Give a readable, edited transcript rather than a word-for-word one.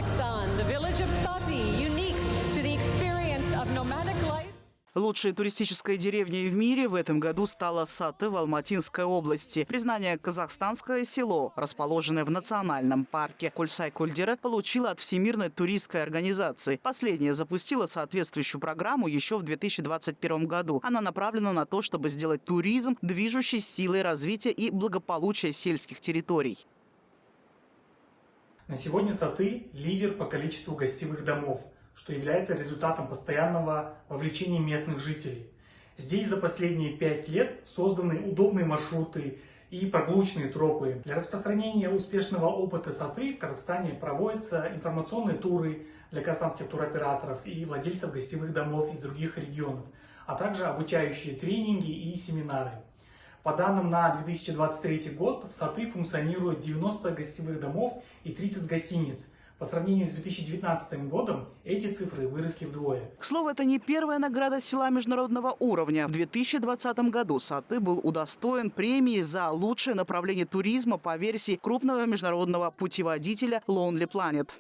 Kazakhstan, the village of Sati, unique to the experience of nomadic life. Лучшей туристической деревней в мире в этом году стала Саты в Алматинской области. Признание «Казахстанское село», расположенное в национальном парке Кульсай-Кульдера, получило от Всемирной туристской организации. Последняя запустила соответствующую программу еще в 2021 году. Она направлена на то, чтобы сделать туризм движущей силой развития и благополучия сельских территорий. На сегодня Саты – лидер по количеству гостевых домов, что является результатом постоянного вовлечения местных жителей. Здесь за последние 5 лет созданы удобные маршруты и прогулочные тропы. Для распространения успешного опыта Саты в Казахстане проводятся информационные туры для казахстанских туроператоров и владельцев гостевых домов из других регионов, а также обучающие тренинги и семинары. По данным на 2023 год в Саты функционирует 90 гостевых домов и 30 гостиниц. По сравнению с 2019 годом эти цифры выросли вдвое. К слову, это не первая награда села международного уровня. В 2020 году Саты был удостоен премии за лучшее направление туризма по версии крупного международного путеводителя Lonely Planet.